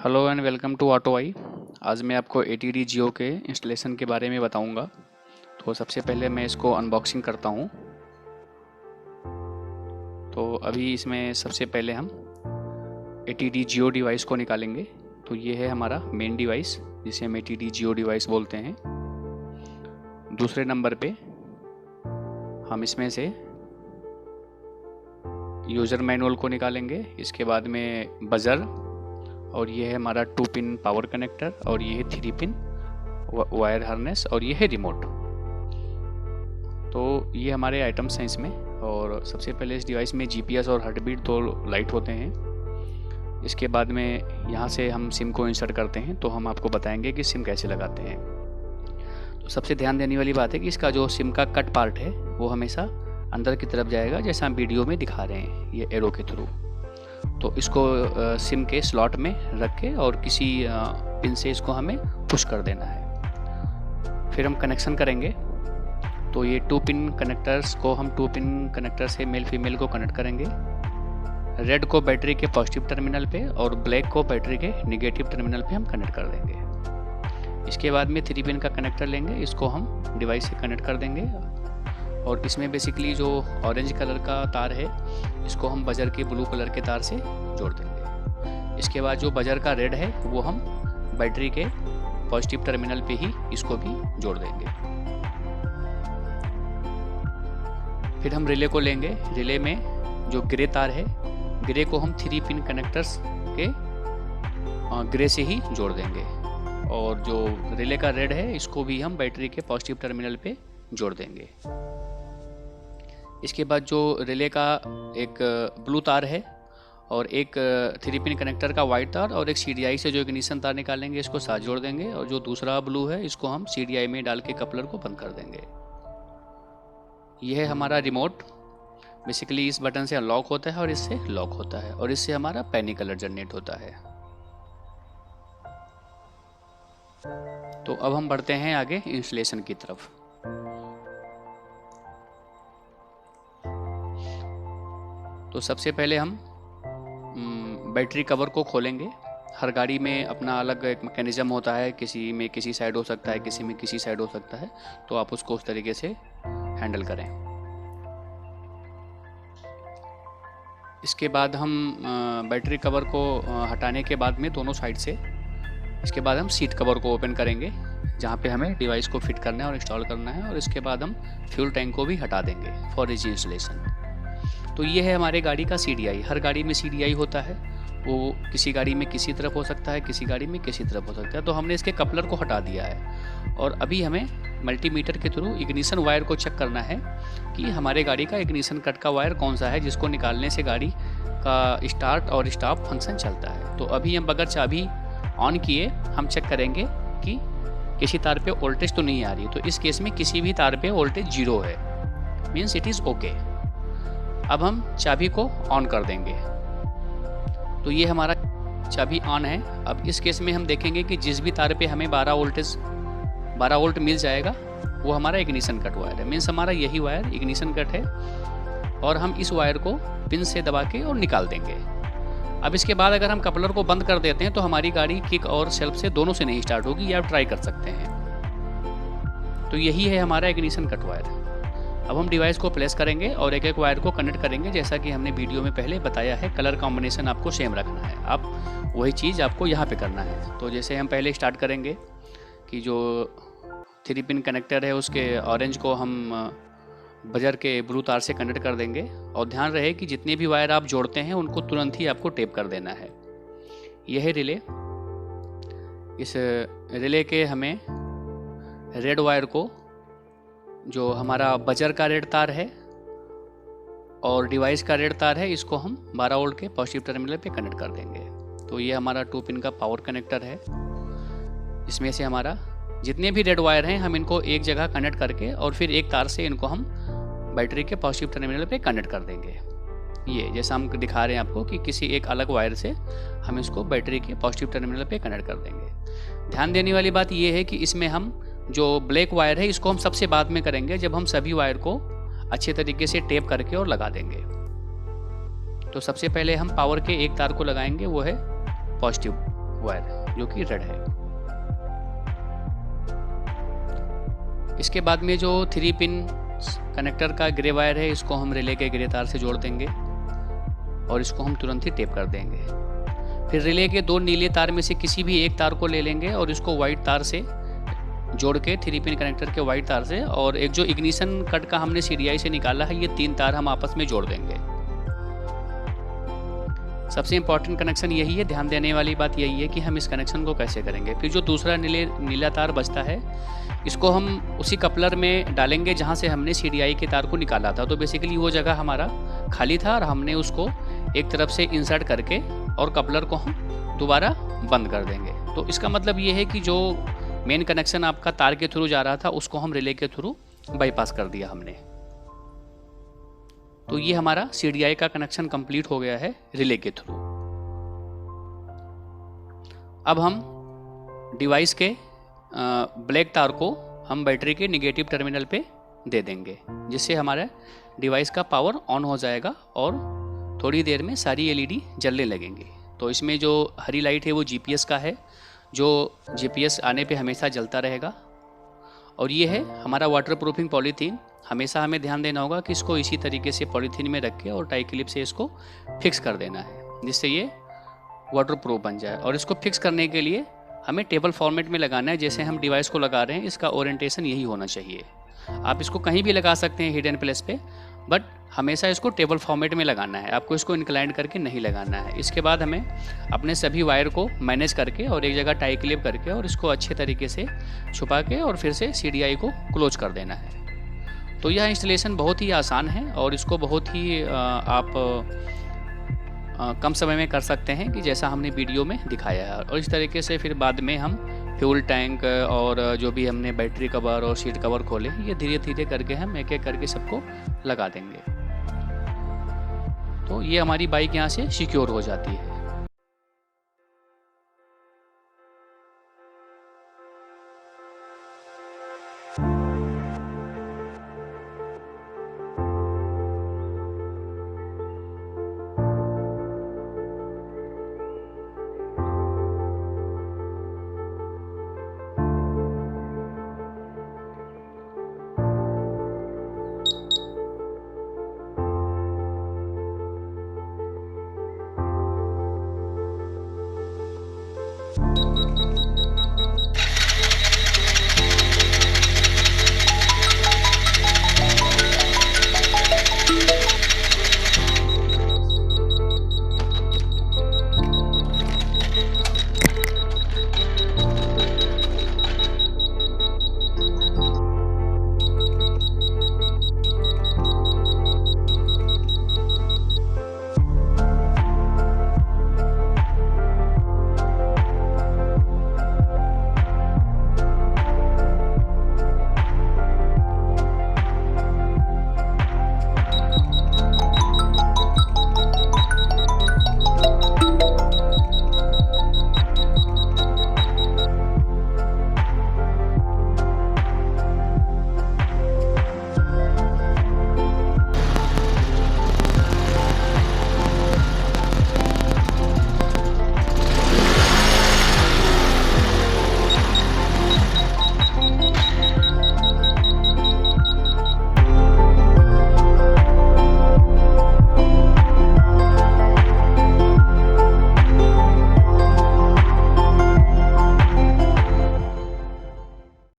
Hello and welcome to auto I. आज मैं आपको ATD जियो के इंस्टॉलेशन के बारे में बताऊंगा। तो सबसे पहले मैं इसको अनबॉक्सिंग करता हूं। तो अभी इसमें सबसे पहले हम ATD जियो डिवाइस को निकालेंगे। तो ये है हमारा मेन डिवाइस जिसे हम ATD जियो डिवाइस बोलते हैं। दूसरे नंबर पे हम इसमें से यूज़र मैनुअल को निकालेंगे। इसके बाद में बजर, और ये है हमारा 2 पिन पावर कनेक्टर, और ये है 3 पिन वायर हार्नेस, और ये है रिमोट। तो ये हमारे आइटम्स हैं इसमें। और सबसे पहले इस डिवाइस में GPS और हार्ट बीट दो लाइट होते हैं। इसके बाद में यहाँ से हम सिम को इंसर्ट करते हैं। तो हम आपको बताएंगे कि सिम कैसे लगाते हैं। तो सबसे ध्यान देने वाली बात है कि इसका जो सिम का कट पार्ट है वो हमेशा अंदर की तरफ जाएगा, जैसा हम वीडियो में दिखा रहे हैं ये एरो के थ्रू। तो इसको सिम के स्लॉट में रख के और किसी पिन से इसको हमें पुश कर देना है। फिर हम कनेक्शन करेंगे। तो ये 2 पिन कनेक्टर्स को हम 2 पिन कनेक्टर से मेल फीमेल को कनेक्ट करेंगे। रेड को बैटरी के पॉजिटिव टर्मिनल पे और ब्लैक को बैटरी के नेगेटिव टर्मिनल पे हम कनेक्ट कर देंगे। इसके बाद में 3 पिन का कनेक्टर लेंगे, इसको हम डिवाइस से कनेक्ट कर देंगे। और इसमें बेसिकली जो ऑरेंज कलर का तार है इसको हम बजर के ब्लू कलर के तार से जोड़ देंगे। इसके बाद जो बजर का रेड है वो हम बैटरी के पॉजिटिव टर्मिनल पे ही इसको भी जोड़ देंगे। फिर हम रिले को लेंगे। रिले में जो ग्रे तार है, ग्रे को हम 3 पिन कनेक्टर्स के ग्रे से ही जोड़ देंगे। और जो रिले का रेड है इसको भी हम बैटरी के पॉजिटिव टर्मिनल पे जोड़ देंगे। इसके बाद जो रिले का एक ब्लू तार है और एक 3 पिन कनेक्टर का वाइट तार और एक CDI से जो इग्निशन तार निकालेंगे इसको साथ जोड़ देंगे। और जो दूसरा ब्लू है इसको हम CDI में डाल के कपलर को बंद कर देंगे। यह है हमारा रिमोट। बेसिकली इस बटन से अनलॉक होता है और इससे लॉक होता है, और इससे हमारा पैनी कलर जनरेट होता है। तो अब हम बढ़ते हैं आगे इंस्टॉलेशन की तरफ। तो सबसे पहले हम बैटरी कवर को खोलेंगे। हर गाड़ी में अपना अलग एक मैकेनिज़्म होता है, किसी में किसी साइड हो सकता है, किसी में किसी साइड हो सकता है। तो आप उसको उस तरीके से हैंडल करें। इसके बाद हम बैटरी कवर को हटाने के बाद में दोनों साइड से, इसके बाद हम सीट कवर को ओपन करेंगे जहाँ पे हमें डिवाइस को फिट करना है और इंस्टॉल करना है। और इसके बाद हम फ्यूल टैंक को भी हटा देंगे फॉर इजी इंस्टॉलेशन। तो ये है हमारे गाड़ी का CDI। हर गाड़ी में CDI होता है, वो किसी गाड़ी में किसी तरफ हो सकता है, किसी गाड़ी में किसी तरफ हो सकता है। तो हमने इसके कपलर को हटा दिया है। और अभी हमें मल्टीमीटर के थ्रू इग्निशन वायर को चेक करना है कि हमारे गाड़ी का इग्निशन कट का वायर कौन सा है, जिसको निकालने से गाड़ी का स्टार्ट और स्टॉप फंक्शन चलता है। तो अभी हम बगैर चाबी ऑन किए हम चेक करेंगे कि किसी तार पे वोल्टेज तो नहीं आ रही। तो इस केस में किसी भी तार पे वोल्टेज 0 है, मीन्स इट इज़ ओके। अब हम चाबी को ऑन कर देंगे। तो ये हमारा चाबी ऑन है। अब इस केस में हम देखेंगे कि जिस भी तार पे हमें 12 वोल्ट मिल जाएगा वो हमारा इग्निशन कट वायर है, मीन्स हमारा यही वायर इग्निशन कट है। और हम इस वायर को पिन से दबा के और निकाल देंगे। अब इसके बाद अगर हम कपलर को बंद कर देते हैं तो हमारी गाड़ी किक और सेल्फ से दोनों से नहीं स्टार्ट होगी, ये आप ट्राई कर सकते हैं। तो यही है हमारा इग्निशन कट वायर। अब हम डिवाइस को प्लेस करेंगे और एक एक वायर को कनेक्ट करेंगे, जैसा कि हमने वीडियो में पहले बताया है। कलर कॉम्बिनेशन आपको सेम रखना है, आप वही चीज़ आपको यहाँ पे करना है। तो जैसे हम पहले स्टार्ट करेंगे कि जो 3 पिन कनेक्टर है उसके ऑरेंज को हम बजर के ब्लू तार से कनेक्ट कर देंगे। और ध्यान रहे कि जितने भी वायर आप जोड़ते हैं उनको तुरंत ही आपको टेप कर देना है। यह है रिले। इस रिले के हमें रेड वायर को, जो हमारा बजर का रेड तार है और डिवाइस का रेड तार है, इसको हम 12 वोल्ट के पॉजिटिव टर्मिनल पे कनेक्ट कर देंगे। तो ये हमारा 2 पिन का पावर कनेक्टर है। इसमें से हमारा जितने भी रेड वायर हैं हम इनको एक जगह कनेक्ट करके और फिर एक तार से इनको हम बैटरी के पॉजिटिव टर्मिनल पे कनेक्ट कर देंगे। ये जैसा हम दिखा रहे हैं आपको कि किसी एक अलग वायर से हम इसको बैटरी के पॉजिटिव टर्मिनल पे कनेक्ट कर देंगे। ध्यान देने वाली बात ये है कि इसमें हम जो ब्लैक वायर है इसको हम सबसे बाद में करेंगे, जब हम सभी वायर को अच्छे तरीके से टेप करके और लगा देंगे। तो सबसे पहले हम पावर के एक तार को लगाएंगे, वो है पॉजिटिव वायर जो कि रेड है। इसके बाद में जो 3 पिन कनेक्टर का ग्रे वायर है, इसको हम रिले के ग्रे तार से जोड़ देंगे और इसको हम तुरंत ही टेप कर देंगे। फिर रिले के 2 नीले तार में से किसी भी एक तार को ले लेंगे और इसको वाइट तार से जोड़ के 3 पिन कनेक्टर के वाइट तार से, और एक जो इग्निशन कट का हमने CDI से निकाला है, ये 3 तार हम आपस में जोड़ देंगे। सबसे इम्पॉर्टेंट कनेक्शन यही है, ध्यान देने वाली बात यही है कि हम इस कनेक्शन को कैसे करेंगे। फिर जो दूसरा नीला तार बचता है, इसको हम उसी कपलर में डालेंगे जहाँ से हमने CDI के तार को निकाला था। तो बेसिकली वो जगह हमारा खाली था और हमने उसको एक तरफ से इंसर्ट करके और कपलर को हम दोबारा बंद कर देंगे। तो इसका मतलब ये है कि जो मेन कनेक्शन आपका तार के थ्रू जा रहा था, उसको हम रिले के थ्रू बाईपास कर दिया हमने। तो ये हमारा CDI का कनेक्शन कंप्लीट हो गया है रिले के थ्रू। अब हम डिवाइस के ब्लैक तार को हम बैटरी के नेगेटिव टर्मिनल पे दे देंगे, जिससे हमारा डिवाइस का पावर ऑन हो जाएगा और थोड़ी देर में सारी LED जलने लगेंगी। तो इसमें जो हरी लाइट है वो GPS का है, जो GPS आने पे हमेशा जलता रहेगा। और ये है हमारा वाटर प्रूफिंग पॉलीथीन। हमेशा हमें ध्यान देना होगा कि इसको इसी तरीके से पॉलीथीन में रख के और टाई क्लिप से इसको फिक्स कर देना है, जिससे ये वाटर प्रूफ बन जाए। और इसको फिक्स करने के लिए हमें टेबल फॉर्मेट में लगाना है, जैसे हम डिवाइस को लगा रहे हैं, इसका ओरिएंटेशन यही होना चाहिए। आप इसको कहीं भी लगा सकते हैं हिडन प्लेस पे, बट हमेशा इसको टेबल फॉर्मेट में लगाना है, आपको इसको इंक्लाइन करके नहीं लगाना है। इसके बाद हमें अपने सभी वायर को मैनेज करके और एक जगह टाई क्लिप करके और इसको अच्छे तरीके से छुपा के और फिर से CDI को क्लोज कर देना है। तो यह इंस्टॉलेशन बहुत ही आसान है और इसको बहुत ही आप कम समय में कर सकते हैं कि जैसा हमने वीडियो में दिखाया है। और इस तरीके से फिर बाद में हम फ्यूल टैंक और जो भी हमने बैटरी कवर और सीट कवर खोले, ये धीरे धीरे करके हम एक एक करके सबको लगा देंगे। तो ये हमारी बाइक यहाँ से सिक्योर हो जाती है।